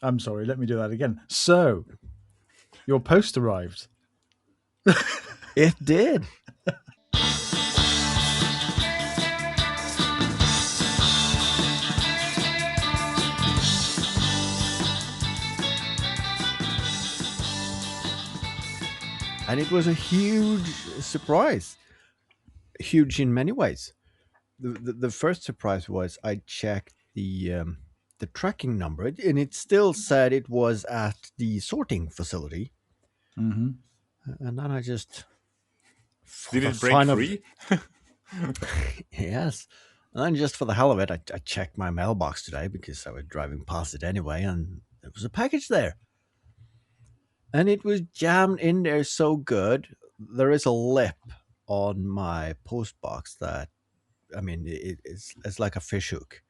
I'm sorry, let me do that again. So, your post arrived. It did. And it was a huge surprise. Huge in many ways. The first surprise was I checked the tracking number, and it still said it was at the sorting facility. Mm-hmm. And then I just, for Did the it break fun of free? yes, and then just for the hell of it, I checked my mailbox today because I was driving past it anyway, and there was a package there, and it was jammed in there so good. There is a lip on my post box that, I mean, it's like a fish hook.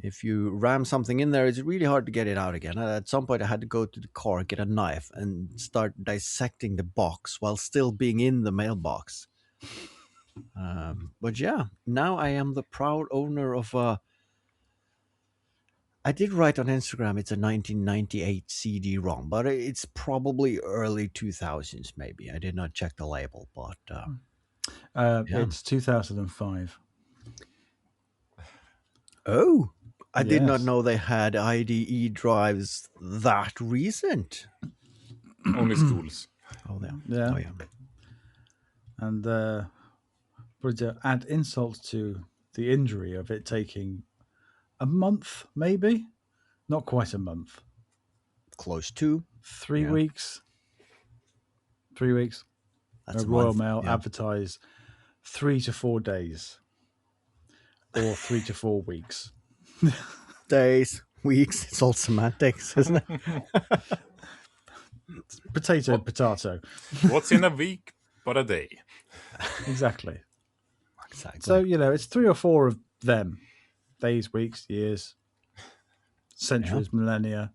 If you ram something in there, it's really hard to get it out again. At some point, I had to go to the car, get a knife, and start dissecting the box while still being in the mailbox. But yeah, now I am the proud owner of a. I did write on Instagram it's a 1998 CD-ROM, but it's probably early 2000s, maybe. I did not check the label, but yeah. It's 2005. Oh, I did not Yes. know they had IDE drives that recent. Only schools. Oh, yeah. Yeah. Oh, yeah. And but to add insult to the injury of it taking a month, maybe not quite a month, Close to. 3 weeks. 3 weeks. That's a Royal month. Mail Yeah. advertised 3 to 4 days, or 3 to 4 weeks. Days, weeks, it's all semantics, isn't it? Potato, potato. What's in a week but a day? Exactly. Exactly. So, it's 3 or 4 of them. Days, weeks, years, centuries, millennia.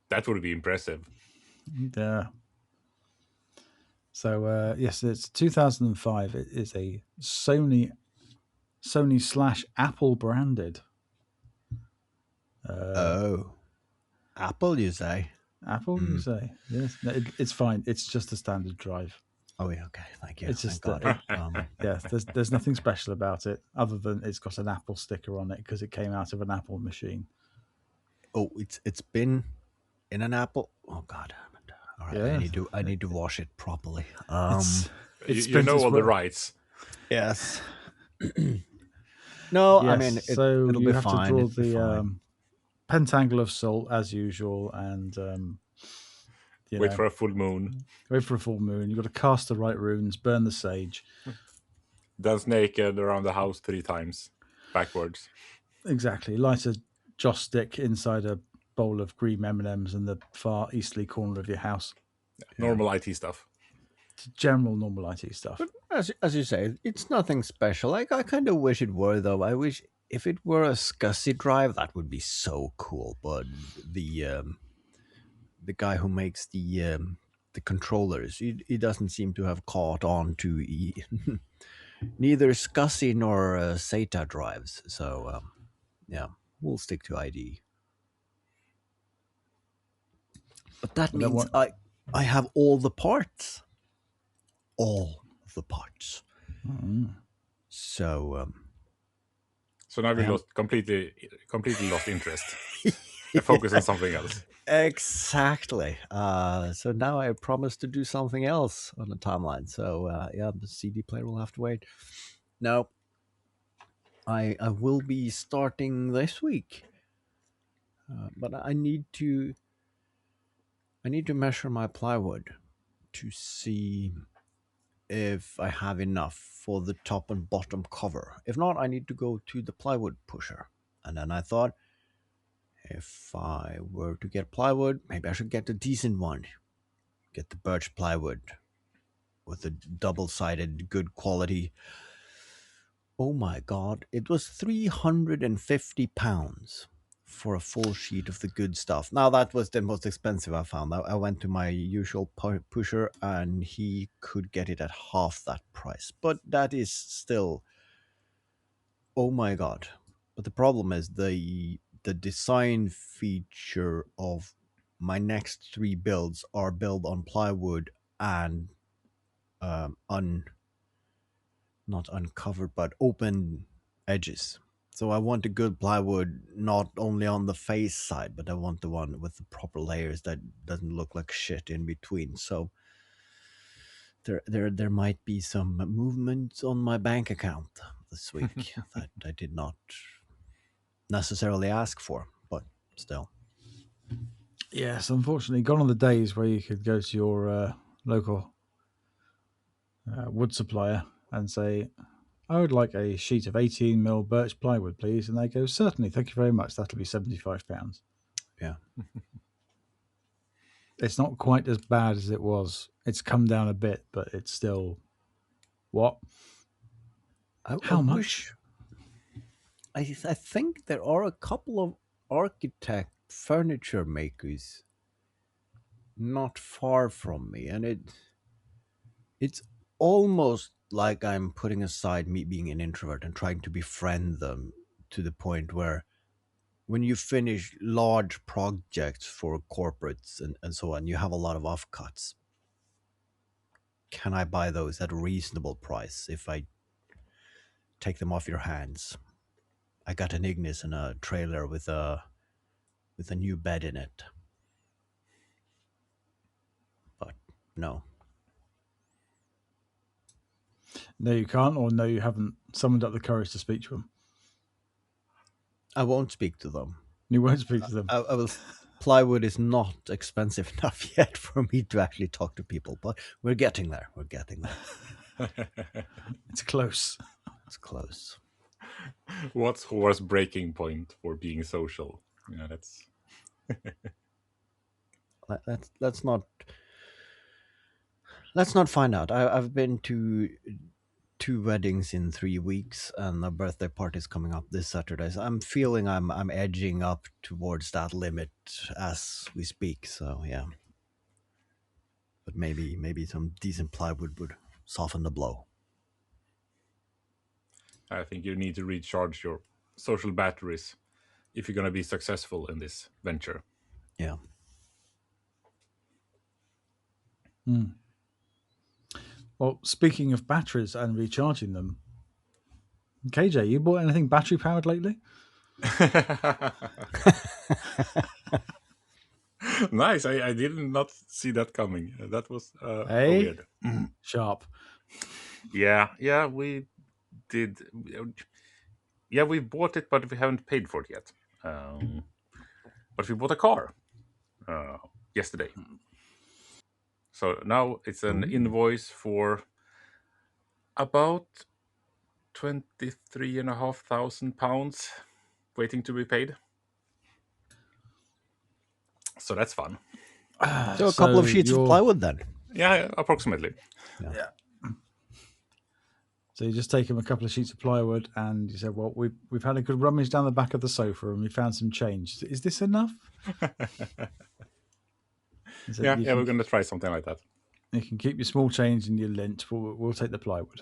That would be impressive. Yeah. So, yes, it's 2005. It is a Sony / Apple branded. Apple, you say? Apple, you say? Yes. No, it's fine. It's just a standard drive. Oh, yeah, okay. Thank you. It's just Thank God. yes. There's nothing special about it other than it's got an Apple sticker on it because it came out of an Apple machine. Oh, it's been in an Apple. Oh God. All right, Yeah. I need to wash it properly. You know all the rights. Yes. No, Yes, I mean so it'll you be have fine. to draw It'll be fine. the pentangle of salt as usual, and Wait for a full moon. wait for a full moon. You've got to cast the right runes, burn the sage. Dance naked around the house 3 times, backwards. Exactly. Light a joss stick inside a bowl of green M&Ms in the far easterly corner of your house. Normal IT stuff. General normal IT stuff. But as you say, it's nothing special. I kind of wish it were, though. I wish if it were a SCSI drive, that would be so cool. But the guy who makes the controllers, he doesn't seem to have caught on to neither SCSI nor SATA drives. So yeah, we'll stick to ID. But that means I have all the parts. All of the parts. Mm-hmm. So now we completely lost interest. I focus on something else. Exactly. So now I promise to do something else on the timeline. So yeah, the CD player will have to wait. No, I will be starting this week, but I need to measure my plywood to see if I have enough for the top and bottom cover. If not, I need to go to the plywood pusher. And then I thought, if I were to get plywood, maybe I should get a decent one. Get the birch plywood with a double-sided good quality. Oh my God, it was £350 for a full sheet of the good stuff. Now that was the most expensive I found. I went to my usual pusher and he could get it at half that price. But that is still, oh my God. But the problem is the the design feature of my next 3 builds are built on plywood and not uncovered but open edges. So I want a good plywood not only on the face side, but I want the one with the proper layers that doesn't look like shit in between. So there might be some movement on my bank account this week that I did not necessarily ask for, but still. Yes, unfortunately, gone are the days where you could go to your local wood supplier and say, I would like a sheet of 18mm birch plywood, please. And they go, certainly, thank you very much. That'll be £75. Yeah. It's not quite as bad as it was. It's come down a bit, but it's still what? I How much? wish. I think there are a couple of architect furniture makers not far from me, and it's almost like I'm putting aside me being an introvert and trying to befriend them to the point where when you finish large projects for corporates and so on, you have a lot of offcuts. Can I buy those at a reasonable price if I take them off your hands? I got an Ignis and a trailer with a new bed in it. But no. No, you can't, or no, you haven't summoned up the courage to speak to them. I won't speak to them. You won't speak to them. I will. Plywood is not expensive enough yet for me to actually talk to people, but we're getting there. We're getting there. It's close. It's close. What's Hor's breaking point for being social? Yeah, that's Let's not find out. I've been to 2 weddings in 3 weeks, and a birthday party is coming up this Saturday. So I'm feeling I'm edging up towards that limit as we speak. So yeah, but maybe some decent plywood would soften the blow. I think you need to recharge your social batteries if you're going to be successful in this venture. Yeah. Well, speaking of batteries and recharging them, KJ, you bought anything battery powered lately? Nice. I did not see that coming. That was Hey? weird. Sharp. Yeah, we did. Yeah, we bought it, but we haven't paid for it yet. But we bought a car yesterday. So now it's an invoice for about £23,500 waiting to be paid. So that's fun. So a couple of sheets of plywood then. Yeah, approximately. Yeah. So you just take him a couple of sheets of plywood and you said, well, we've had a good rummage down the back of the sofa and we found some change. Is this enough? Yeah, we're going to try something like that. You can keep your small change in your lint. We'll take the plywood.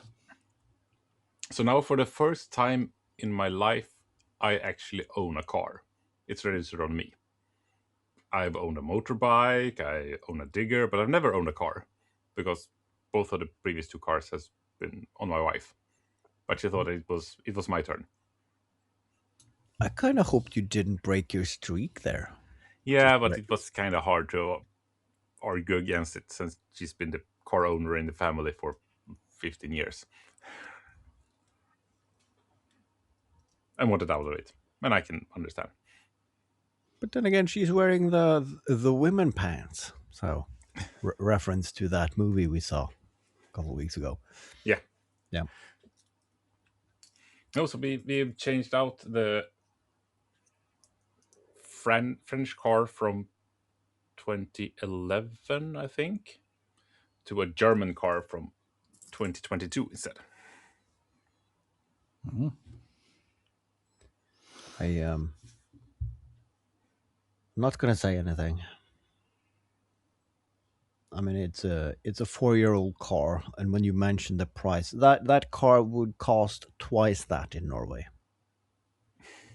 So now for the first time in my life, I actually own a car. It's registered on me. I've owned a motorbike, I own a digger, but I've never owned a car because both of the previous 2 cars has been on my wife. But she thought it was my turn. I kind of hoped you didn't break your streak there. Yeah, but it was kind of hard to argue against it since she's been the car owner in the family for 15 years. And wanted out of it. And I can understand. But then again, she's wearing the women pants. So, reference to that movie we saw a couple of weeks ago. Yeah. Yeah. Also, we've changed out the French car from 2011, I think, to a German car from 2022 instead. Mm-hmm. I'm not gonna say anything. I mean, it's a 4-year-old car, and when you mention the price, that car would cost twice that in Norway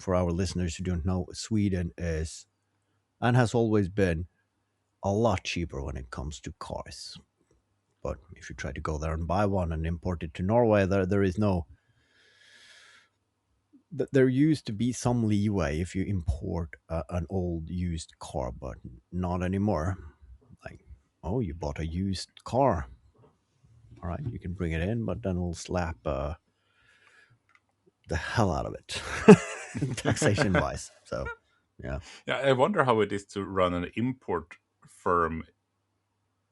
for our listeners who don't know, Sweden is and has always been a lot cheaper when it comes to cars. But if you try to go there and buy one and import it to Norway, there is no. There used to be some leeway if you import an old used car, but not anymore. Like, oh, you bought a used car. All right, you can bring it in, but then we'll slap the hell out of it, taxation wise. So, yeah. Yeah, I wonder how it is to run an import firm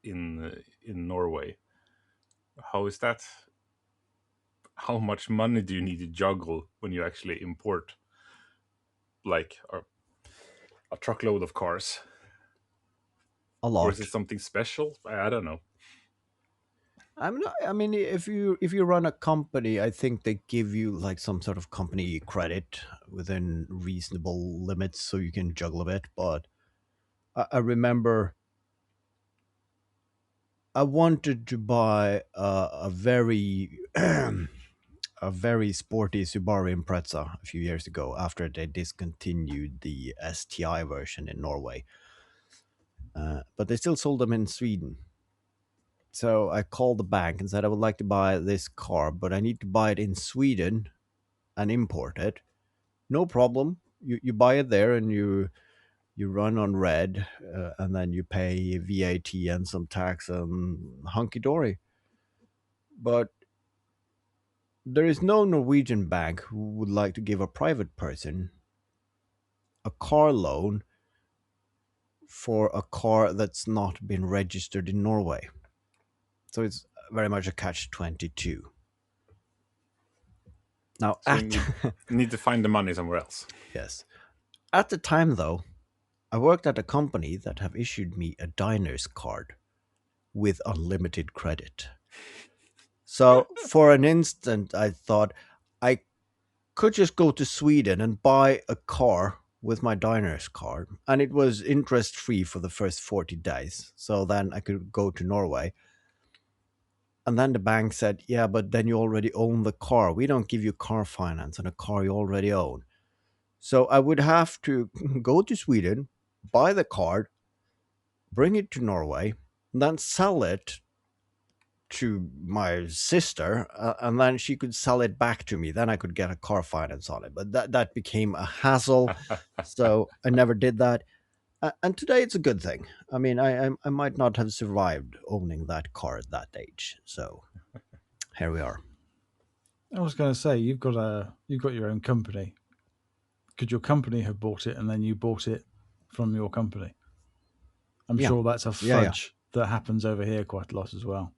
in Norway. How is that? How much money do you need to juggle when you actually import like a truckload of cars? A Or is it lot. something special? I don't know. I mean, if you run a company, I think they give you like some sort of company credit within reasonable limits, so you can juggle a bit. But I remember I wanted to buy a very a very sporty Subaru Impreza a few years ago after they discontinued the STI version in Norway, but they still sold them in Sweden. So I called the bank and said I would like to buy this car, but I need to buy it in Sweden and import it. No problem. You buy it there and you run on red, and then you pay VAT and some tax and hunky dory. But there is no Norwegian bank who would like to give a private person a car loan for a car that's not been registered in Norway. So it's very much a catch 22. Now, So you need to find the money somewhere else. yes. At the time, though, I worked at a company that have issued me a diner's card with unlimited credit. So for an instant, I thought I could just go to Sweden and buy a car with my diner's card, and it was interest free for the first 40 days. So then I could go to Norway. And then the bank said, yeah, but then you already own the car. We don't give you car finance on a car you already own. So I would have to go to Sweden, buy the card, bring it to Norway, then sell it to my sister, and then she could sell it back to me. Then I could get a car finance on it. But that became a hassle, so I never did that. And today it's a good thing. I mean, I might not have survived owning that car at that age. So here we are. I was going to say you've got your own company. Could your company have bought it and then you bought it from your company? I'm Yeah, sure that's a yeah. fudge that happens over here quite a lot as well,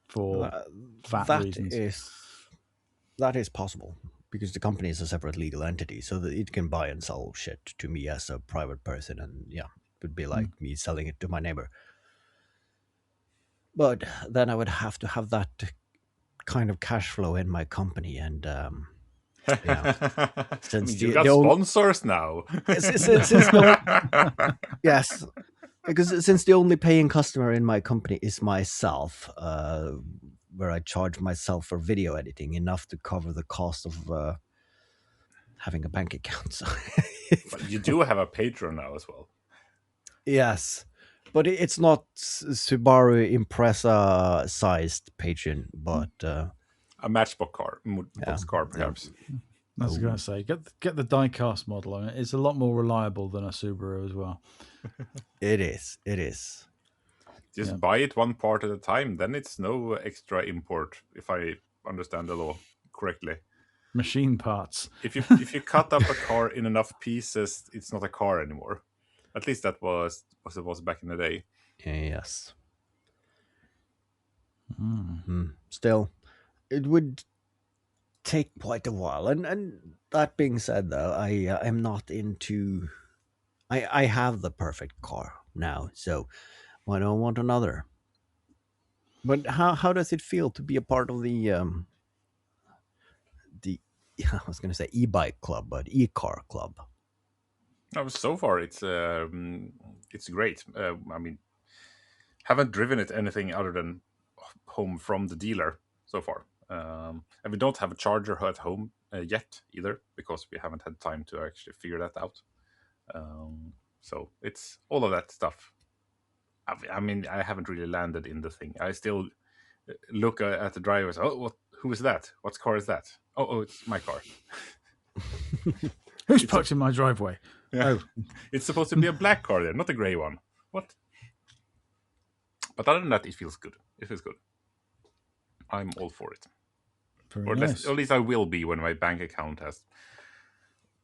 for Uh, VAT that reasons. is possible because the company is a separate legal entity, so that it can buy and sell shit to me as a private person, and yeah, it would be like me selling it to my neighbor. But then I would have to have that kind of cash flow in my company, and yeah, I since mean, you the got only sponsors now. since the yes, because since the only paying customer in my company is myself, where I charge myself for video editing enough to cover the cost of having a bank account. So But you do have a Patreon now as well. yes, but it's not Subaru Impreza sized Patreon, but A matchbox car, yeah, perhaps. I was going to say get the die-cast model on it. It's a lot more reliable than a Subaru as well. it is. It is. Just buy it one part at a time. Then it's no extra import, if I understand the law correctly. Machine parts. If you cut up a car in enough pieces, it's not a car anymore. At least that was what it was back in the day. Yes. Still, it would take quite a while. And that being said, though, I am not into. I have the perfect car now, so why don't I want another? But how does it feel to be a part of the I was going to say e-bike club, but e-car club? So far, it's great. I mean, haven't driven it anything other than home from the dealer so far. And we don't have a charger at home yet either, because we haven't had time to actually figure that out. So it's all of that stuff. I mean, I haven't really landed in the thing. I still look at the drivers. Oh, who is that? What car is that? Oh, it's my car. Who's parked in my driveway? Yeah. Oh, It's supposed to be a black car there, not a gray one. What? But other than that, it feels good. It feels good. I'm all for it. very Or nice. at least I will be when my bank account has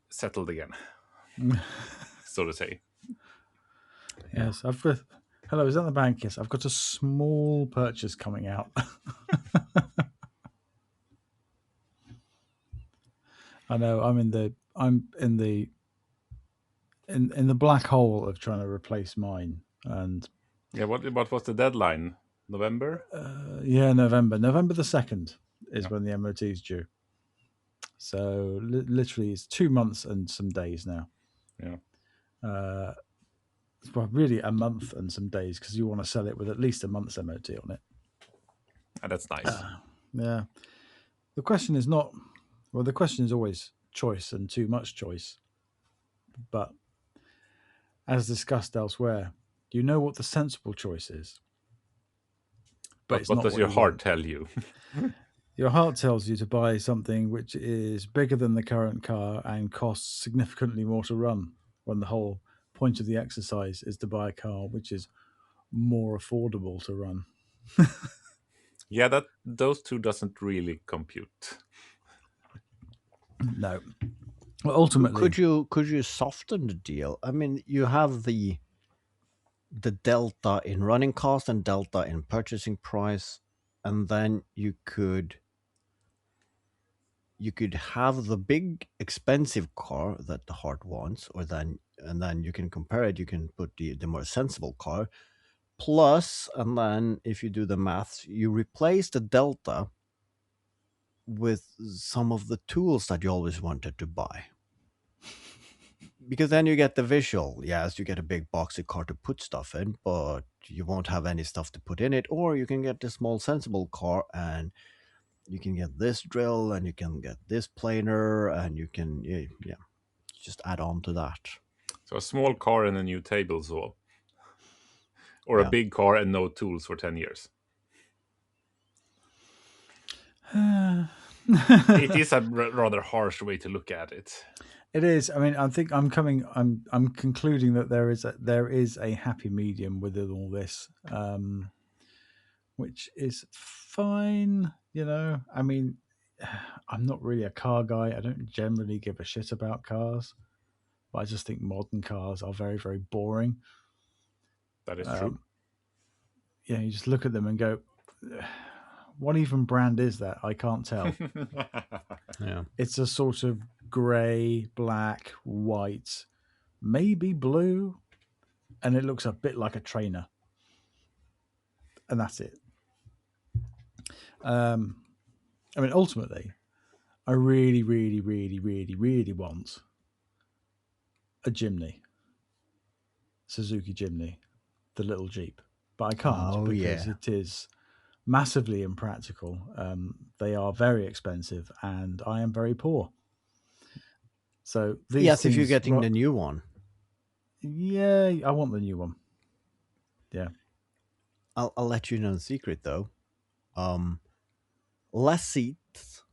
settled again, so to say. Yes, I've got. Hello, is that the bank? Yes, I've got a small purchase coming out. I know. I'm in the black hole of trying to replace mine, and Yeah, what was the deadline? November? yeah, November the 2nd is Yeah. when the MOT is due. So literally, it's 2 months and some days now. Yeah. Well, really a month and some days, because you want to sell it with at least a month's MOT on it. And that's nice. Yeah. The question is not, well, the question is always choice and too much choice. But as discussed elsewhere, you know what the sensible choice is. But it's what not does what your you heart want. tell you? Your heart tells you to buy something which is bigger than the current car and costs significantly more to run, when the whole point of the exercise is to buy a car which is more affordable to run. Yeah, those two doesn't really compute. No. Well, ultimately, Could you soften the deal? I mean, you have the delta in running cost and delta in purchasing price, and then you could have the big expensive car that the heart wants, and then you can compare it. You can put the more sensible car, plus, and then if you do the maths, you replace the delta with some of the tools that you always wanted to buy. Because then you get the visual. Yes, you get a big boxy car to put stuff in, but you won't have any stuff to put in it. Or you can get the small sensible car and you can get this drill and you can get this planer and you can just add on to that. So a small car and a new table saw. Or a Yeah. big car and no tools for 10 years. It is a rather harsh way to look at it. it is. I mean, I think I'm concluding that there is a happy medium within all this, which is fine. You know, I mean, I'm not really a car guy. I don't generally give a shit about cars, but I just think modern cars are very, very boring. That is true. You know, you just look at them and go, what even brand is that? I can't tell. Yeah. It's a sort of grey, black, white, maybe blue, and it looks a bit like a trainer. And that's it. I mean, ultimately, I really, really, really, really, really want a Jimny, Suzuki Jimny, the little Jeep, but I can't Oh, because yeah. it is massively impractical. They are very expensive, and I am very poor. So these Yes, things, if you're getting the new one. yeah, I want the new one. Yeah. I'll let you know the secret though. Less seats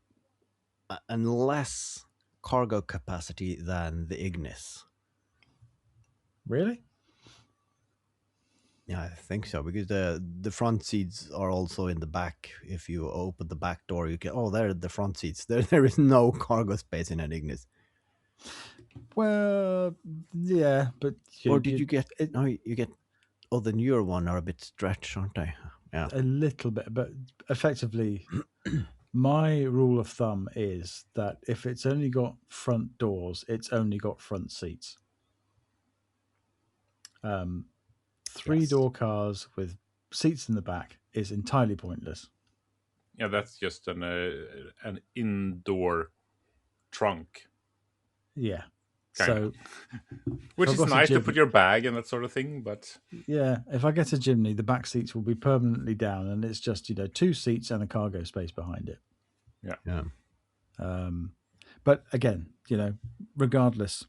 and less cargo capacity than the Ignis. Really? Yeah, I think so, because the front seats are also in the back. If you open the back door, you can there are the front seats. There is no cargo space in an Ignis. Well, yeah, but Or did you get? No, you get. Oh, the newer one are a bit stretched, aren't they? Yeah. a little bit, but effectively, my rule of thumb is that if it's only got front doors, it's only got front seats. Three-door cars with seats in the back is entirely pointless. Yeah, that's just an indoor trunk. Yeah. Kinda. So, Which I've is got a nice to Jim- put your bag and that sort of thing, but yeah, if I get a Jimny, the back seats will be permanently down, and it's just 2 seats and a cargo space behind it. Yeah. But again, regardless,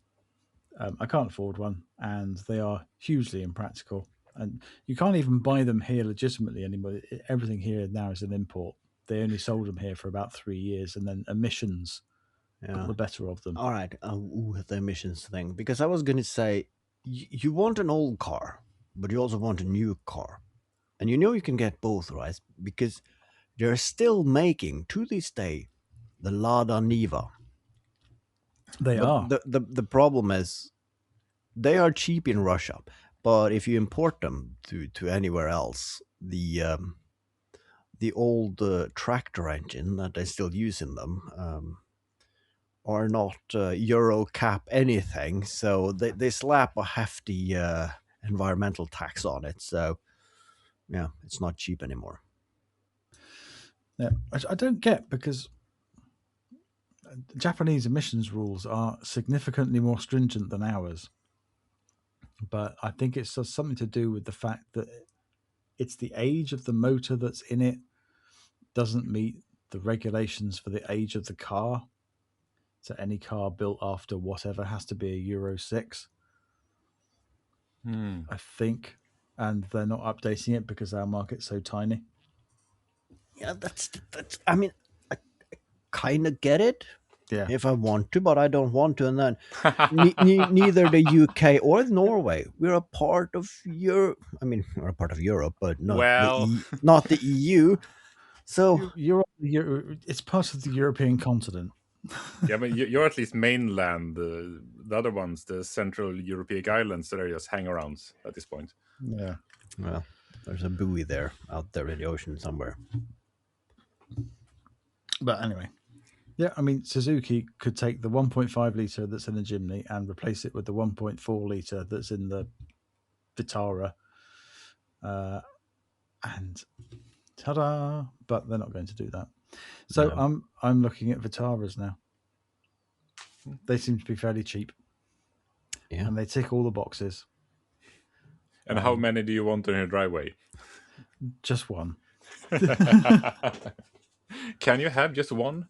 I can't afford one, and they are hugely impractical. And you can't even buy them here legitimately anymore. Everything here now is an import. They only sold them here for about 3 years, and then emissions got the better of them. All right. The emissions thing. Because I was going to say, you want an old car, but you also want a new car. And you can get both, right? Because they're still making, to this day, the Lada Niva. They But are. the problem is, they are cheap in Russia. But if you import them to anywhere else, the old tractor engine that they still use in them are not Euro cap anything, so they slap a hefty environmental tax on it. So yeah, it's not cheap anymore. Yeah, I don't get, because Japanese emissions rules are significantly more stringent than ours. But I think it's just something to do with the fact that it's the age of the motor that's in it doesn't meet the regulations for the age of the car. So any car built after whatever has to be a Euro 6, I think. And they're not updating it because our market's so tiny. Yeah, that's. I mean, I kind of get it Yeah. if I want to, but I don't want to. And then neither the UK or Norway. We're a part of Europe. I mean, we're a part of Europe, but not Well, not the EU. So It's part of the European continent. yeah, but you're at least mainland. The other ones, the Central European islands, they're just hang-arounds at this point. Yeah. well, there's a buoy there out there in the ocean somewhere. But anyway, yeah, I mean, Suzuki could take the 1.5 litre that's in the Jimny and replace it with the 1.4 litre that's in the Vitara. And ta-da! But they're not going to do that. So No. I'm looking at Vitaras now. They seem to be fairly cheap. Yeah. And they tick all the boxes. And how many do you want in your driveway? Just one. Can you have just one?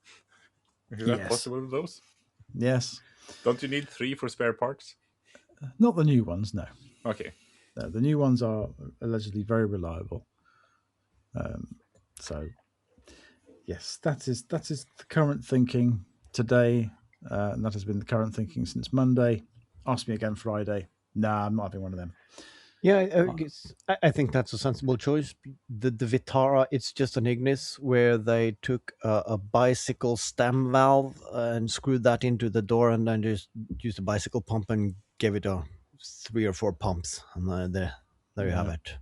Is that Yes. possible with those? Yes. Don't you need 3 for spare parts? Not the new ones, no. Okay. No, the new ones are allegedly very reliable. So, yes, that is the current thinking today. And that has been the current thinking since Monday. Ask me again Friday. Nah, I'm not having one of them. Yeah, I think that's a sensible choice. The Vitara, it's just an Ignis where they took a bicycle stem valve and screwed that into the door, and then just used a bicycle pump and gave it 3 or 4 pumps, and there you have it.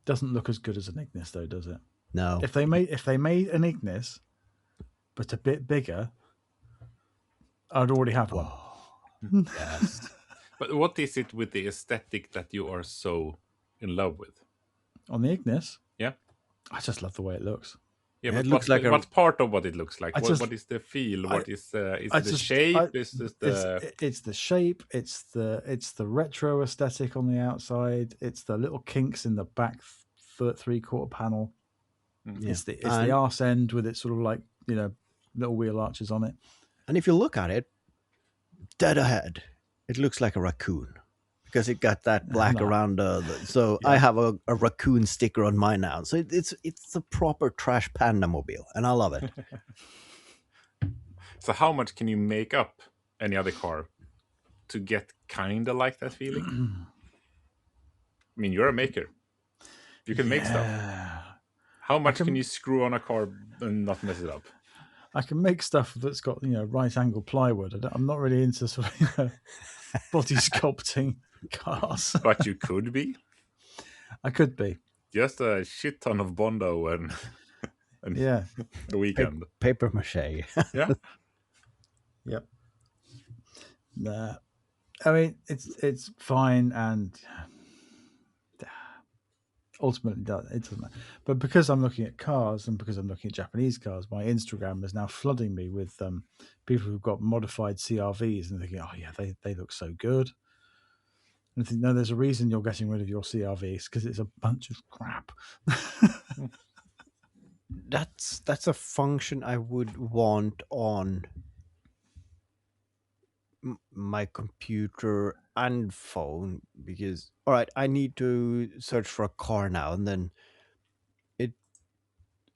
Doesn't look as good as an Ignis, though, does it? No. If they made an Ignis, but a bit bigger, I'd already have one. Yes. But what is it with the aesthetic that you are so in love with? On the Ignis, Yeah. I just love the way it looks. Yeah, Yeah, but it looks like what's part of what it looks like? What is the feel? What is the shape? Is this the It's the shape. It's the retro aesthetic on the outside. It's the little kinks in the back 3/4 panel. Yeah. It's the arse end with its sort of like little wheel arches on it. And if you look at it, dead ahead, it looks like a raccoon because it got that black around so I have a raccoon sticker on mine now. So it's a proper trash panda mobile, and I love it. So how much can you make up any other car to get kind of like that feeling? I mean, you're a maker. You can make stuff. How much can you screw on a car and not mess it up? I can make stuff that's got right angle plywood. I'm not really into sort of body sculpting cars. But you could be. I could be. Just a shit ton of Bondo and yeah, a weekend. Paper mache. Yeah. Yep. Nah. I mean, it's fine, and ultimately it doesn't matter. But because I'm looking at cars and because I'm looking at Japanese cars, my Instagram is now flooding me with people who've got modified CRVs and thinking, oh yeah, they look so good. And I think, no, there's a reason you're getting rid of your CRVs, because it's a bunch of crap. that's a function I would want on my computer and phone, because all right, I need to search for a car now, and then it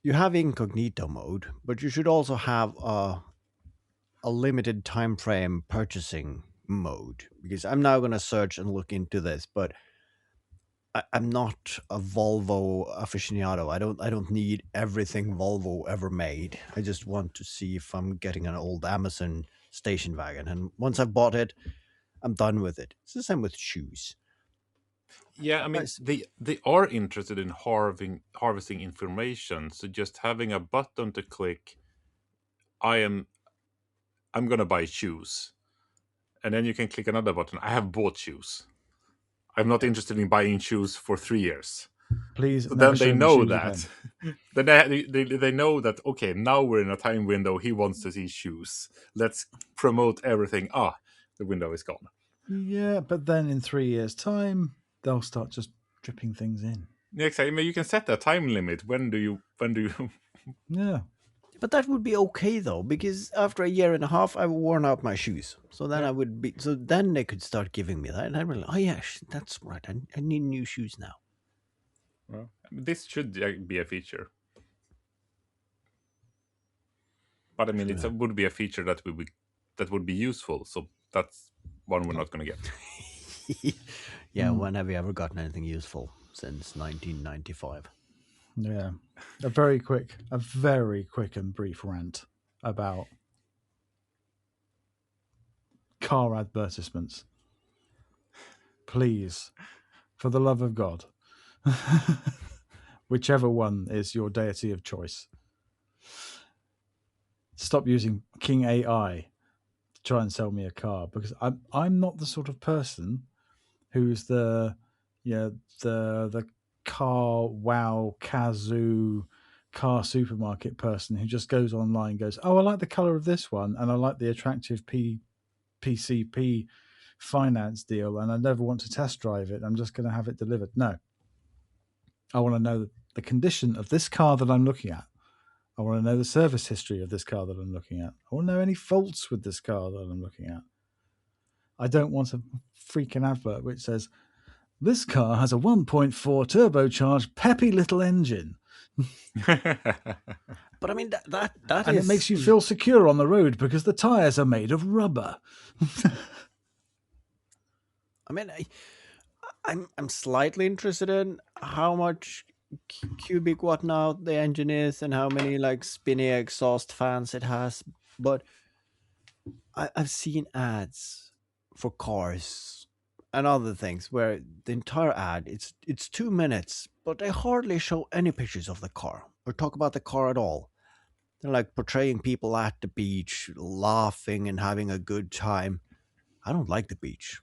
you have incognito mode, but you should also have a limited time frame purchasing mode, because I'm now going to search and look into this, but I'm not a Volvo aficionado. I don't need everything Volvo ever made. I just want to see if I'm getting an old Amazon station wagon, and once I've bought it, I'm done with it. It's the same with shoes. Yeah, I mean Nice. they are interested in harvesting information. So just having a button to click, I am I'm gonna buy shoes, and then you can click another button. I have bought shoes. I'm not interested in buying shoes for 3 years. Please So never then they show me know shoes that. again. Then they know that, okay, now we're in a time window. He wants to see shoes. Let's promote everything. The window is gone. Yeah, but then in 3 years' time, they'll start just dripping things in. Yeah, exactly. I mean, you can set a time limit. When do you? Yeah. But that would be okay though, because after a year and a half, I've worn out my shoes. So then Yeah. I would be. So then they could start giving me that, and I'd be like, oh yeah, that's right. I need new shoes now. Well, this should be a feature, but I mean, Yeah. would be a feature that would be useful. So that's one we're not going to get. Yeah. When have you ever gotten anything useful since 1995? Yeah. A very quick and brief rant about car advertisements. Please, for the love of God, whichever one is your deity of choice, stop using King AI to try and sell me a car, because I'm not the sort of person who's the car wow kazoo car supermarket person who just goes online and goes, oh, I like the color of this one and I like the attractive PCP finance deal and I never want to test drive it. I'm just going to have it delivered. No, I want to know the condition of this car that I'm looking at. I want to know the service history of this car that I'm looking at. I want to know any faults with this car that I'm looking at. I don't want a freaking advert which says, this car has a 1.4 turbocharged peppy little engine. But I mean, that and is... it makes you feel secure on the road because the tires are made of rubber. I mean, I'm slightly interested in how much cubic whatnot the engine is and how many like spinny exhaust fans it has, but I've seen ads for cars and other things where the entire ad it's 2 minutes, but they hardly show any pictures of the car or talk about the car at all. They're like portraying people at the beach laughing and having a good time. I don't like the beach.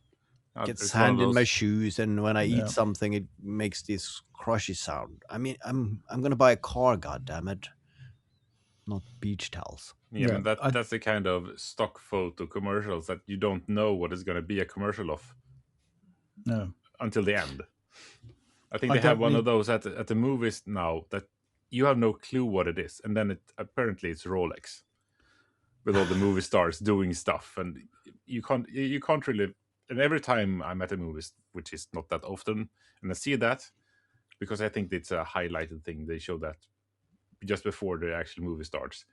Get It's one of sand in my those. shoes, and when I eat something, it makes this crushy sound. I mean, I'm gonna buy a car, goddammit, not beach towels. Yeah, I mean that's the kind of stock photo commercials that you don't know what is going to be a commercial of. No. Until the end. I think they have one of those at the movies now that you have no clue what it is, and then apparently it's Rolex with all the movie stars doing stuff, and you can't really. And every time I'm at the movies, which is not that often, and I see that because I think it's a highlighted thing. They show that just before the actual movie starts.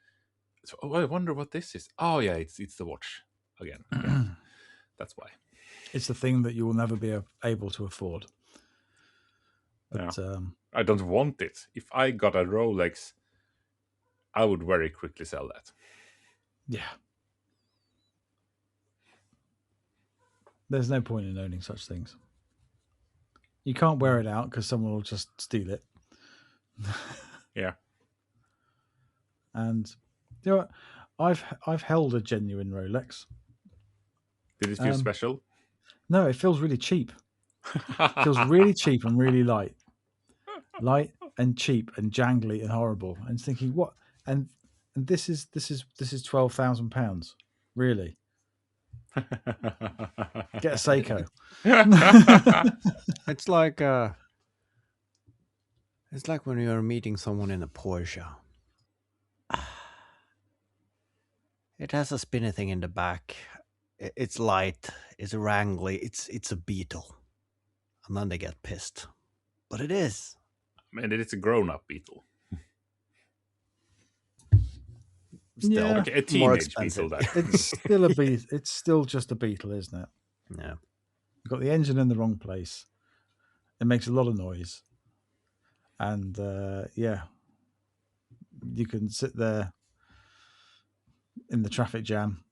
So, I wonder what this is. Oh yeah, it's the watch again. Yeah. That's why. It's the thing that you will never be able to afford. But I don't want it. If I got a Rolex, I would very quickly sell that. Yeah. There's no point in owning such things. You can't wear it out because someone will just steal it. Yeah. And you know what? I've held a genuine Rolex. Did it feel special? No, it feels really cheap. It feels really cheap and really light. Light and cheap and jangly and horrible. And thinking, what? And this is £12,000. Really? Get a Seiko. It's like when you're meeting someone in a Porsche. It has a spinny thing in the back. It's light. It's wrangly. It's a beetle. And then they get pissed. But it is. I mean, it's a grown-up beetle. Still Yeah. Okay, a more teenage beetle. expensive. That It's still a beetle. It's still just a beetle, isn't it? Yeah. You've got the engine in the wrong place. It makes a lot of noise. And yeah, you can sit there in the traffic jam.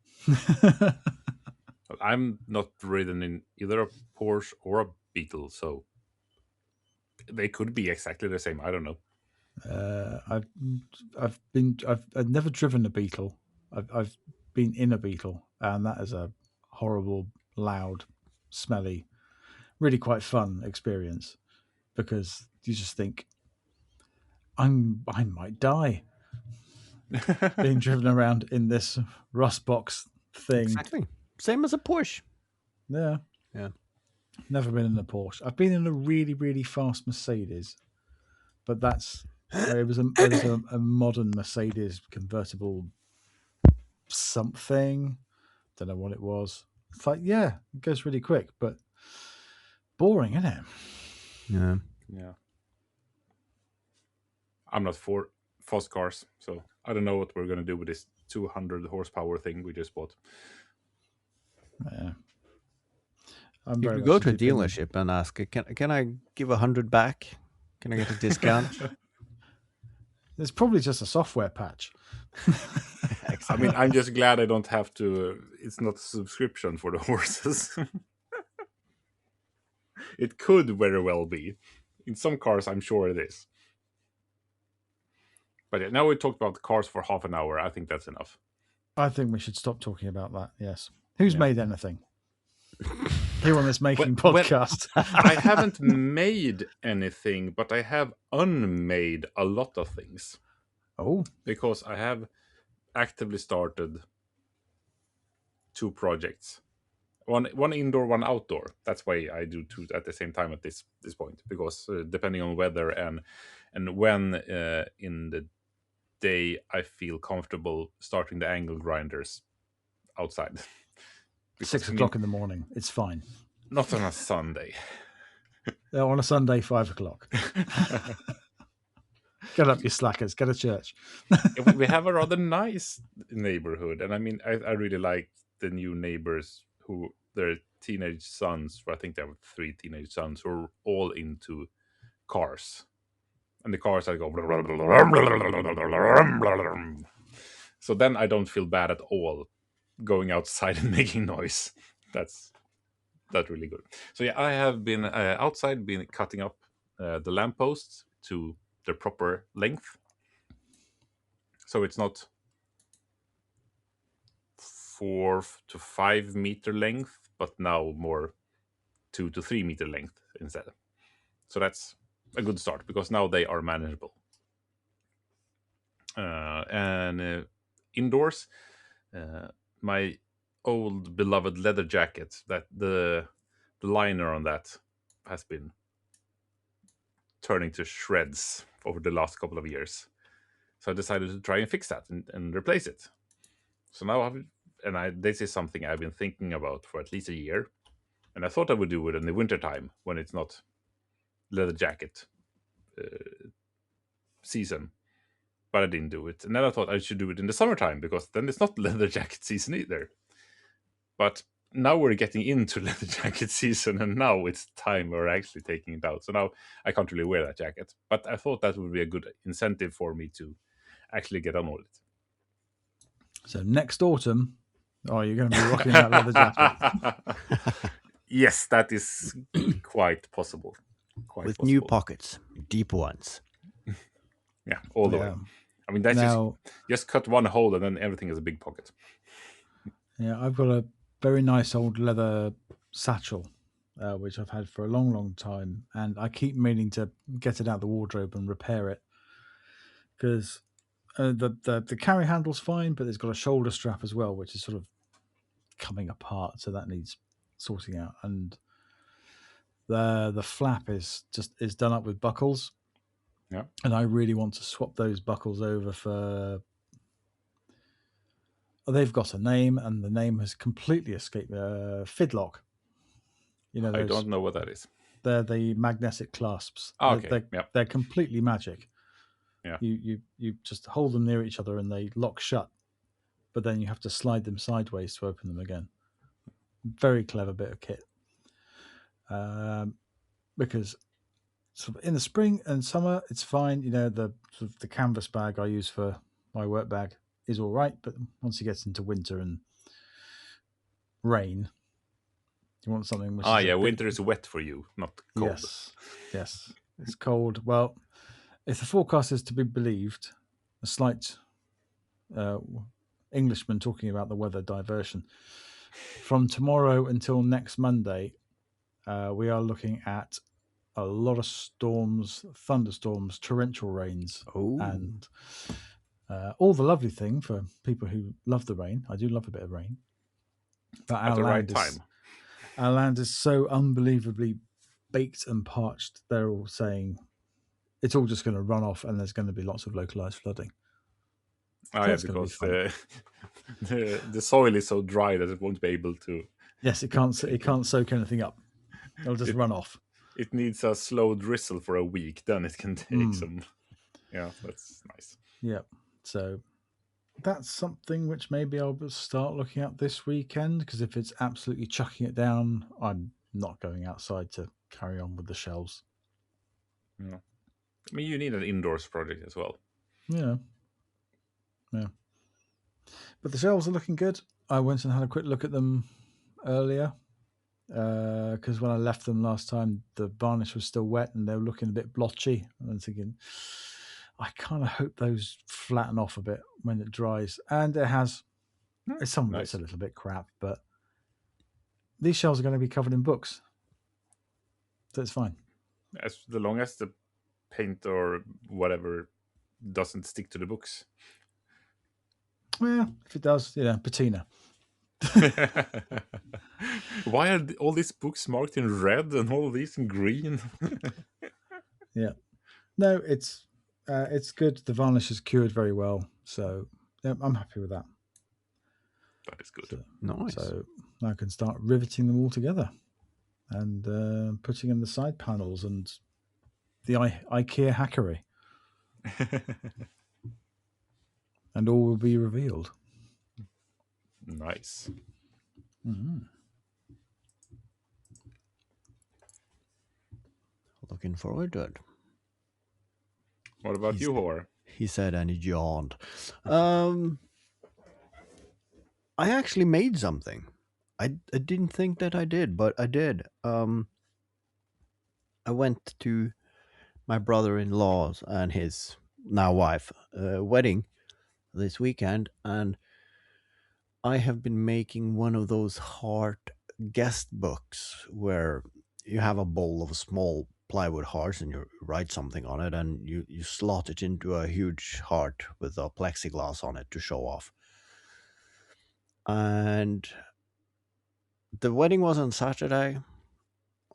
I'm not ridden in either a Porsche or a Beetle, so they could be exactly the same. I don't know. I've never driven a Beetle. I've been in a Beetle, and that is a horrible, loud, smelly, really quite fun experience because you just think I might die being driven around in this rust box thing. Exactly. Same as a Porsche. Yeah. Yeah. Never been in a Porsche. I've been in a really, really fast Mercedes, but it was a modern Mercedes convertible something. Don't know what it was. It's like, yeah, it goes really quick, but boring, isn't it? Yeah. Yeah. I'm not for fast cars, so I don't know what we're going to do with this 200 horsepower thing we just bought. Yeah. You could go to a dealership and ask, can I give 100 back? Can I get a discount? It's probably just a software patch. I mean, I'm just glad I don't have to. It's not a subscription for the horses. It could very well be. In some cars, I'm sure it is. But yeah, now we talked about cars for half an hour. I think that's enough. I think we should stop talking about that. Yes. Who's made anything? Here on this making podcast. I haven't made anything, but I have unmade a lot of things. Oh. Because I have actively started 2 projects. One indoor, one outdoor. That's why I do 2 at the same time at this point. Because depending on weather and when in the day I feel comfortable starting the angle grinders outside. 6 o'clock in the morning. It's fine. Not on a Sunday. On a Sunday, 5 o'clock. Get up, you slackers. Get to church. We have a rather nice neighborhood. And I mean, I really like the new neighbors who their teenage sons, I think they have 3 teenage sons, who are all into cars. And the cars I go. So then I don't feel bad at all going outside and making noise. That's really good. So yeah, I have been outside, been cutting up the lampposts to their proper length. So it's not 4 to 5 meter length, but now more 2 to 3 meter length instead. So that's a good start because now they are manageable. And indoors, my old beloved leather jacket, that the liner on that has been turning to shreds over the last couple of years. So I decided to try and fix that and replace it. So now this is something I've been thinking about for at least a year. And I thought I would do it in the wintertime when it's not leather jacket season. But I didn't do it. And then I thought I should do it in the summertime because then it's not leather jacket season either. But now we're getting into leather jacket season, and now it's time we're actually taking it out. So now I can't really wear that jacket. But I thought that would be a good incentive for me to actually get on with it. So next autumn, you're going to be rocking that leather jacket. Yes, that is quite possible. With new pockets, deep ones. Yeah, all the way. I mean, that's just cut one hole and then everything is a big pocket. Yeah, I've got a very nice old leather satchel, which I've had for a long, long time. And I keep meaning to get it out of the wardrobe and repair it. Because the carry handle's fine, but it's got a shoulder strap as well, which is sort of coming apart. So that needs sorting out. And the flap is done up with buckles. Yeah. And I really want to swap those buckles over for They've got a name, and the name has completely escaped. FIDLOCK. You know, I don't know what that is. they're the magnetic clasps. Okay. Yeah. They're completely magic. Yeah. You just hold them near each other and they lock shut, but then you have to slide them sideways to open them again. Very clever bit of kit. Because sort of in the spring and summer, it's fine. You know, the sort of the canvas bag I use for my work bag is all right, but once it gets into winter and rain, you want something which is winter is wet for you, not cold. Yes, it's cold. Well, if the forecast is to be believed, a slight Englishman talking about the weather diversion, from tomorrow until next Monday, we are looking at a lot of storms, thunderstorms, torrential rains, and all the lovely thing for people who love the rain. I do love a bit of rain, but At the right time. Our land is so unbelievably baked and parched. They're all saying it's all just going to run off, and there's going to be lots of localized flooding. Oh, yeah, because the soil is so dry that it won't be able to. Yes, it can't soak anything up. It'll just run off. It needs a slow drizzle for a week, then it can take some. Yeah, that's nice. Yeah, so that's something which maybe I'll start looking at this weekend, because if it's absolutely chucking it down, I'm not going outside to carry on with the shelves. Yeah. I mean, you need an indoors project as well. Yeah. But the shelves are looking good. I went and had a quick look at them earlier, because when I left them last time, the varnish was still wet and they were looking a bit blotchy. And I'm thinking, I kind of hope those flatten off a bit when it dries. And it has. Some of it's a little bit crap, but these shelves are going to be covered in books, so it's fine. As long as the paint or whatever doesn't stick to the books. Well, if it does, patina. Why are all these books marked in red and all these in green? Yeah, no, it's good. The varnish is cured very well, so yeah, I'm happy with that. That is good. So, nice. So I can start riveting them all together and putting in the side panels and the IKEA hackery, and all will be revealed. Nice. Mm-hmm. Looking forward to it. What about you, Haavard? He said, and he yawned. I actually made something. I didn't think that I did, but I did. I went to my brother-in-law's and his now wife wedding this weekend, and I have been making one of those heart guest books where you have a bowl of small plywood hearts and you write something on it, and you slot it into a huge heart with a plexiglass on it to show off. And the wedding was on Saturday.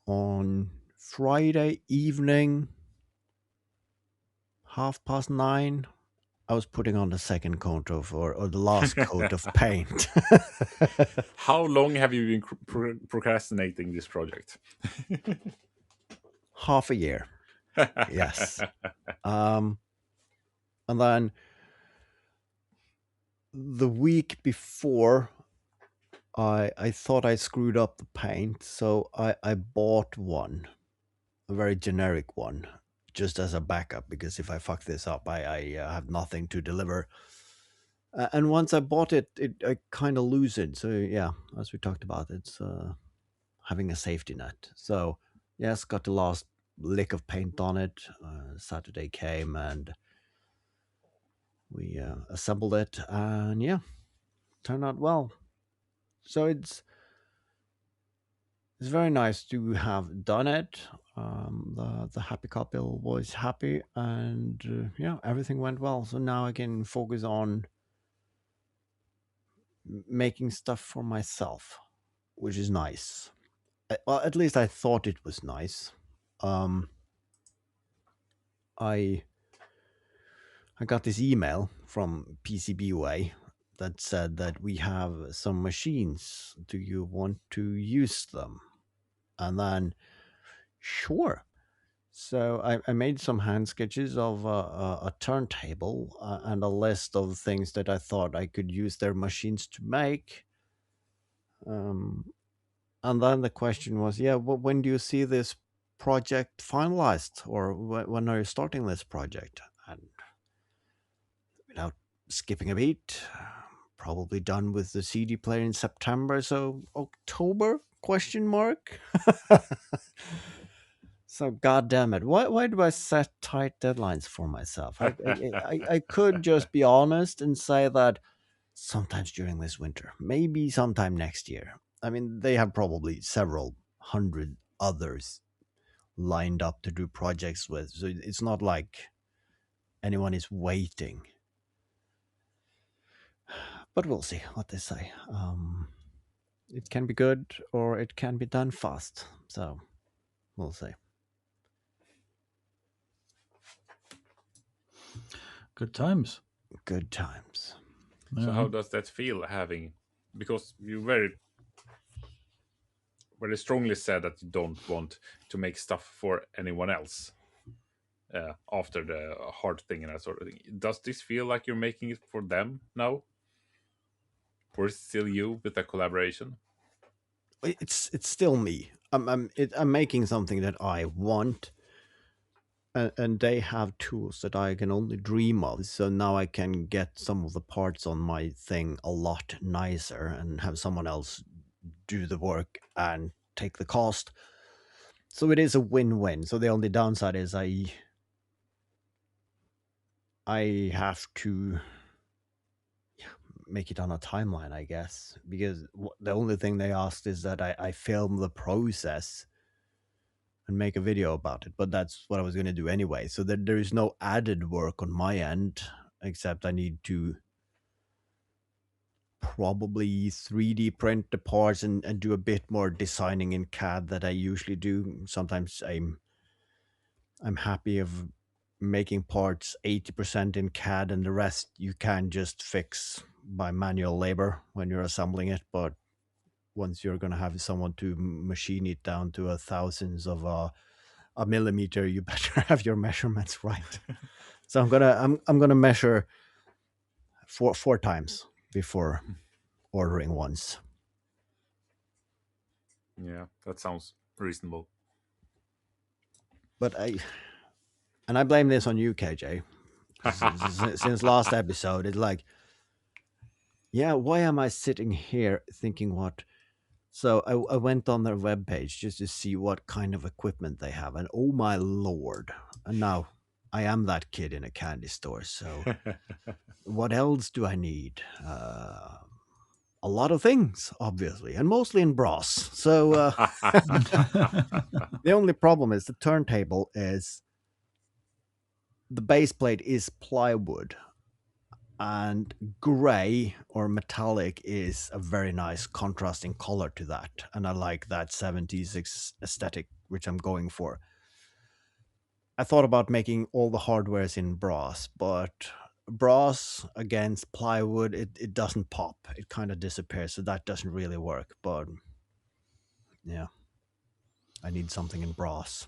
On Friday evening, 9:30, I was putting on the second coat of, or the last coat of paint. How long have you been procrastinating this project? Half a year. Yes. And then the week before, I thought I screwed up the paint, so I bought one, a very generic one, just as a backup, because if I fuck this up, I have nothing to deliver. And once I bought it, I kind of lose it. So yeah, as we talked about, it's having a safety net. So yes, got the last lick of paint on it. Saturday came and we assembled it, and yeah, turned out well. So it's very nice to have done it. The happy couple was happy, and yeah, everything went well. So now I can focus on making stuff for myself, which is nice. Well, at least I thought it was nice. I got this email from PCBWay that said that we have some machines. Do you want to use them? And then, sure. So I made some hand sketches of a turntable and a list of things that I thought I could use their machines to make. And then the question was, yeah, well, when do you see this project finalized, or when are you starting this project? And without skipping a beat, probably done with the CD player in September, so October? Question mark. So, god damn it, why do I set tight deadlines for myself? I could just be honest and say that sometimes during this winter, maybe sometime next year. I mean, they have probably several hundred others lined up to do projects with, so it's not like anyone is waiting. But we'll see what they say. It can be good or it can be done fast, so we'll see. Good times. Good times. So how does that feel having, because you very strongly said that you don't want to make stuff for anyone else after the hard thing and that sort of thing. Does this feel like you're making it for them now? Or is it still you with the collaboration? It's still me. I'm making something that I want, and they have tools that I can only dream of. So now I can get some of the parts on my thing a lot nicer and have someone else do the work and take the cost. So it is a win-win. So the only downside is I have to make it on a timeline, I guess, because the only thing they asked is that I film the process and make a video about it, but that's what I was going to do anyway, so that there is no added work on my end, except I need to probably 3D print the parts and do a bit more designing in CAD that I usually do. Sometimes I'm happy of making parts 80% in CAD and the rest you can just fix by manual labor when you're assembling it. But once you're going to have someone to machine it down to a thousandths of a millimeter, you better have your measurements right. So I'm gonna measure four times before ordering once. Yeah, that sounds reasonable. But I blame this on you, KJ. Since last episode, it's like, yeah, why am I sitting here thinking what? So I went on their webpage just to see what kind of equipment they have, and oh my lord! And now I am that kid in a candy store. So what else do I need? A lot of things, obviously, and mostly in brass. So the only problem is the turntable is the base plate is plywood, and gray or metallic is a very nice contrasting color to that, and I like that 70s aesthetic, which I'm going for. I thought about making all the hardwares in brass, but brass against plywood, it doesn't pop. It kind of disappears, so that doesn't really work. But yeah, I need something in brass.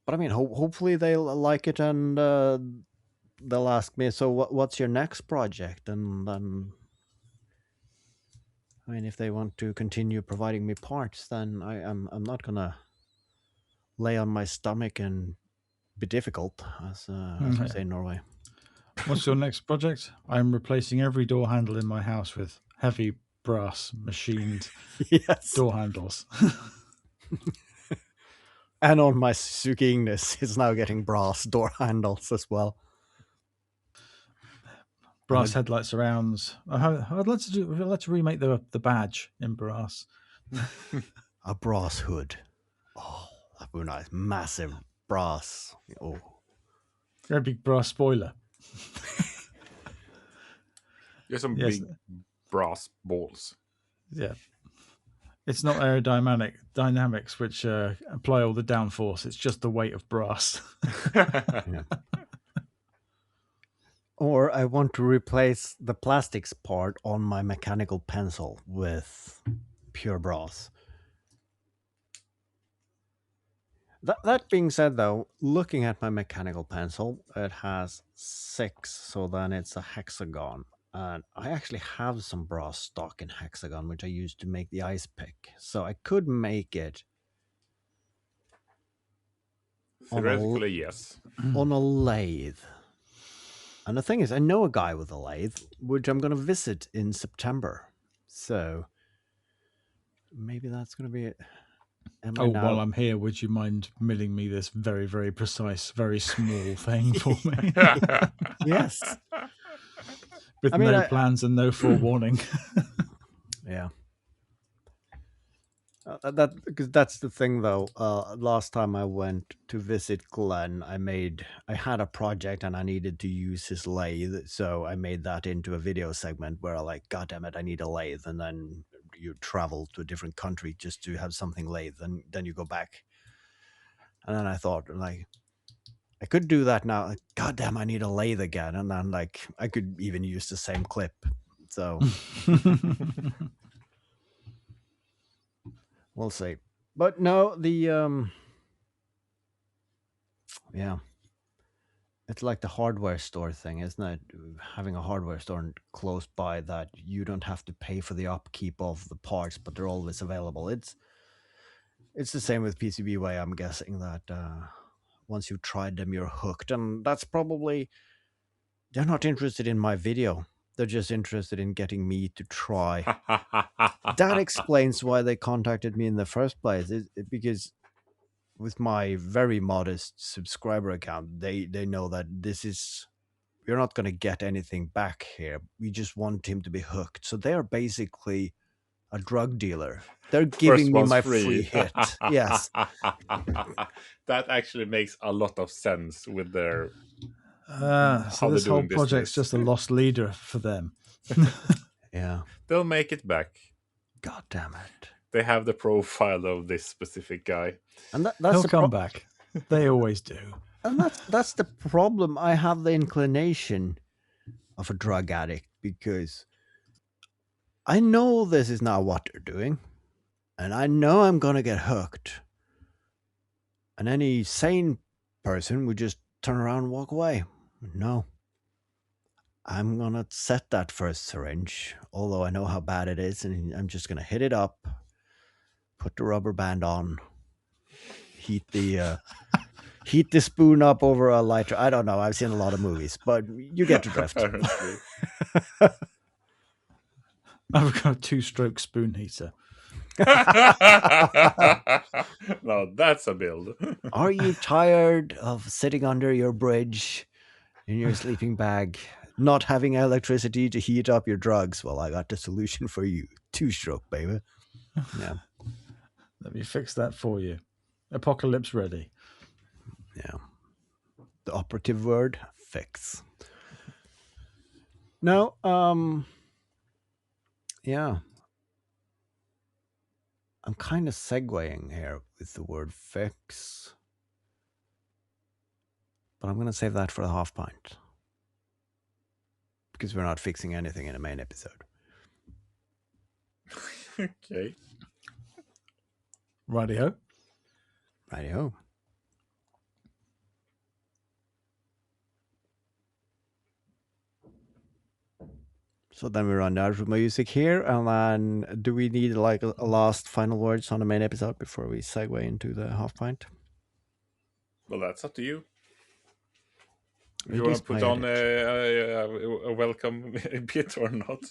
But I mean, hopefully they'll like it, and they'll ask me, so what's your next project? And then, I mean, if they want to continue providing me parts, then I'm not gonna lay on my stomach and be difficult, as we say in Norway. What's your next project? I'm replacing every door handle in my house with heavy brass machined Yes. door handles. And on my Suzuki Ignis, it's now getting brass door handles as well. Brass headlight surrounds. I'd like to remake the badge in brass. A brass hood. Oh, that would be nice. Massive brass. Oh, Very big brass spoiler. You have some big brass balls. Yeah. It's not dynamics which apply all the downforce. It's just the weight of brass. yeah. Or I want to replace the plastics part on my mechanical pencil with pure brass. That being said, though, looking at my mechanical pencil, it has 6, so then it's a hexagon. And I actually have some brass stock in hexagon, which I used to make the ice pick. So I could make it on Theoretically, yes. on a lathe. And the thing is, I know a guy with a lathe, which I'm going to visit in September. So maybe that's going to be it. While I'm here, would you mind milling me this very, very precise, very small thing for me? Yes. With no plans and no forewarning. Yeah. Because that's the thing, though. Last time I went to visit Glenn, I had a project and I needed to use his lathe, so I made that into a video segment where I like, God damn it, I need a lathe, and then you travel to a different country just to have something lathe, and then you go back. And then I thought, like, I could do that now. Like, God damn, I need a lathe again, and then like I could even use the same clip. So we'll see. But no, yeah, it's like the hardware store thing, isn't it? Having a hardware store close by that you don't have to pay for the upkeep of the parts, but they're always available. It's the same with PCBWay. I'm guessing that once you've tried them, you're hooked, and that's probably they're not interested in my video. They're just interested in getting me to try. That explains why they contacted me in the first place. Because with my very modest subscriber account, they know that we're not going to get anything back here. We just want him to be hooked. So they're basically a drug dealer. They're giving me my free hit. Yes. That actually makes a lot of sense with their so this whole project's just a lost leader for them. Yeah. They'll make it back. God damn it. They have the profile of this specific guy. And that's He'll come back. They always do. And that's the problem. I have the inclination of a drug addict because I know this is not what they're doing. And I know I'm going to get hooked. And any sane person would just turn around and walk away. No. I'm going to set that first syringe, although I know how bad it is, and I'm just going to hit it up, put the rubber band on, heat the spoon up over a lighter. I don't know. I've seen a lot of movies, but you get the drift. I've got a 2-stroke spoon heater. Now that's a build. Are you tired of sitting under your bridge in your sleeping bag, not having electricity to heat up your drugs? Well, I got the solution for you. 2-stroke, baby. Yeah. Let me fix that for you. Apocalypse ready. Yeah. The operative word, fix. No, yeah. I'm kind of segueing here with the word fix. But I'm going to save that for the half pint. Because we're not fixing anything in the main episode. Okay. Righty-ho. Righty-ho. So then we run out of music here, and then do we need like a last final words on the main episode before we segue into the half pint? Well, that's up to you. If you want to put on a welcome bit or not,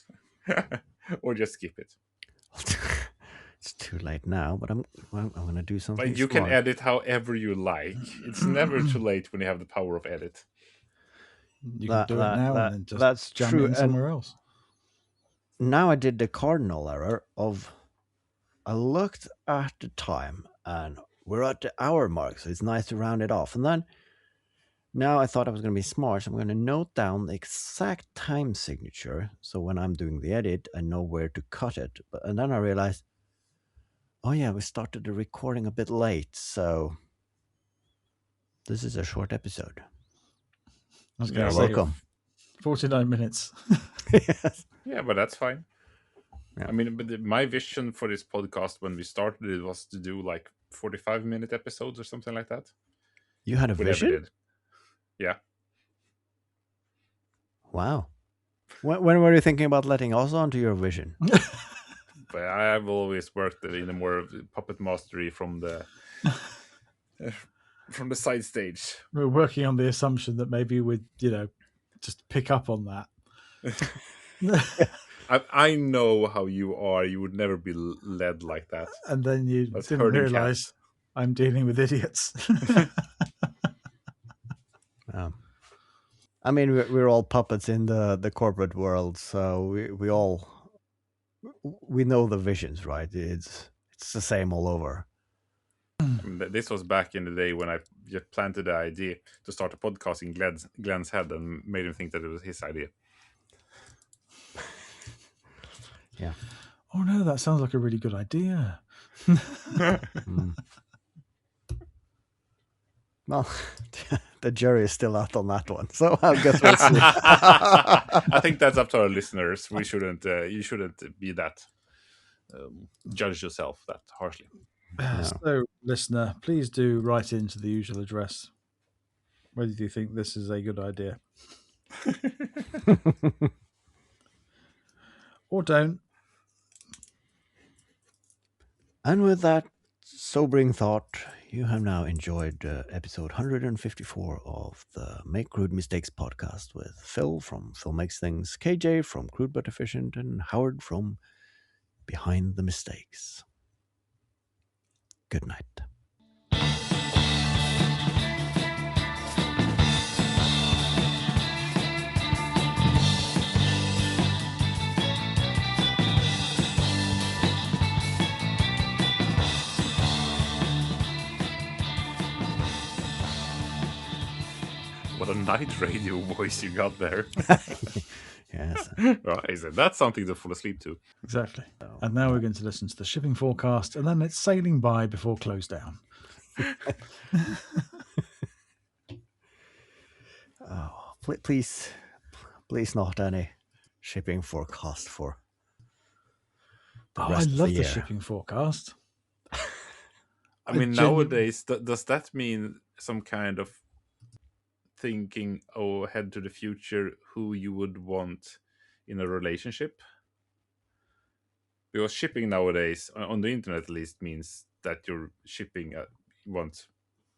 or just skip it. It's too late now, but I'm going to do something. But you smart. can edit however you like. It's never too late when you have the power of edit. You can do it now and then just that's jam true. it in somewhere else. Now I did the cardinal error of I looked at the time and we're at the hour mark, so it's nice to round it off. And then now I thought I was going to be smart, so I'm going to note down the exact time signature. So when I'm doing the edit, I know where to cut it. And then I realized, oh yeah, we started the recording a bit late, so this is a short episode. I was going to say, welcome. 49 minutes. Yes. Yeah, but that's fine. Yeah. I mean, my vision for this podcast when we started it was to do like 45-minute episodes or something like that. You had a We never vision? did. Yeah. Wow. When were you thinking about letting us onto your vision? But I've always worked in a more puppet mastery from the side stage. We're working on the assumption that maybe we'd, just pick up on that. I know how you are. You would never be led like that. And then you That's didn't herding realize cats. I'm dealing with idiots. I mean, we're all puppets in the corporate world, so we know the visions, right? It's the same all over. I mean, this was back in the day when I just planted the idea to start a podcast in Glenn's head and made him think that it was his idea. Yeah. Oh no, that sounds like a really good idea. Well, the jury is still out on that one, so I guess we'll see. I think that's up to our listeners. We shouldn't. You shouldn't be that. Judge yourself that harshly. So, listener, please do write into the usual address. Whether you think this is a good idea or don't. And with that sobering thought, you have now enjoyed episode 154 of the Make Crude Mistakes podcast with Phil from Phil Makes Things, KJ from Crude But Efficient, and Howard from Behind the Mistakes. Good night. What a night radio voice you got there. Yes. Right, that's something to fall asleep to. Exactly. And now we're going to listen to the shipping forecast, and then it's sailing by before close down. Oh, please not any shipping forecast for the I rest of love the the year. shipping forecast. I mean, nowadays, does that mean some kind of thinking ahead to the future who you would want in a relationship? Because shipping nowadays, on the internet at least, means that you're shipping, you want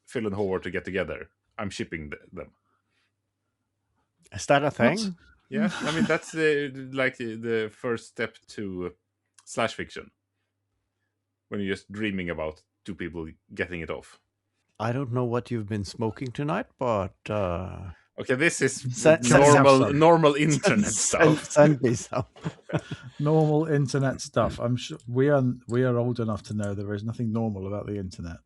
Phil and Haavard to get together. I'm shipping them. Is that a thing? What? Yeah, I mean, that's the first step to slash fiction. When you're just dreaming about two people getting it off. I don't know what you've been smoking tonight, but Okay, this is Send normal internet stuff. Send me some. Normal internet stuff. I'm sure we are old enough to know there is nothing normal about the internet.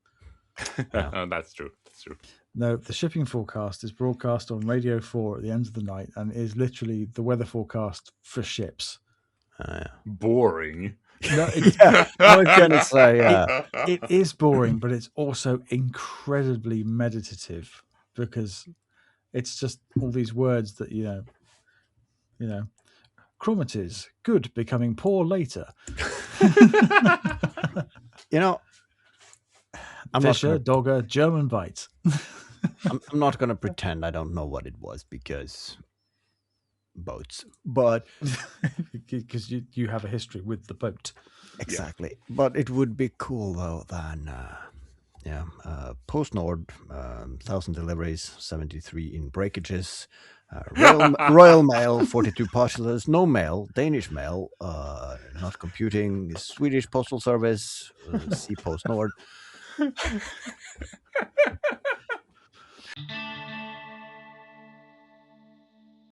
That's true. That's true. No, the shipping forecast is broadcast on Radio 4 at the end of the night and is literally the weather forecast for ships. Boring. No, I was going to say, yeah. It is boring, but it's also incredibly meditative because it's just all these words that, you know, chromatids, good, becoming poor later. I'm Fisher, Dogger, German bite. I'm not going to pretend I don't know what it was because boats, but because you have a history with the boat. Exactly. Yeah. But it would be cool though than Post Nord, 1,000 deliveries, 73 in breakages, Royal Mail, 42 parcels, no mail, Danish mail, not computing, Swedish Postal Service, Sea Post Nord.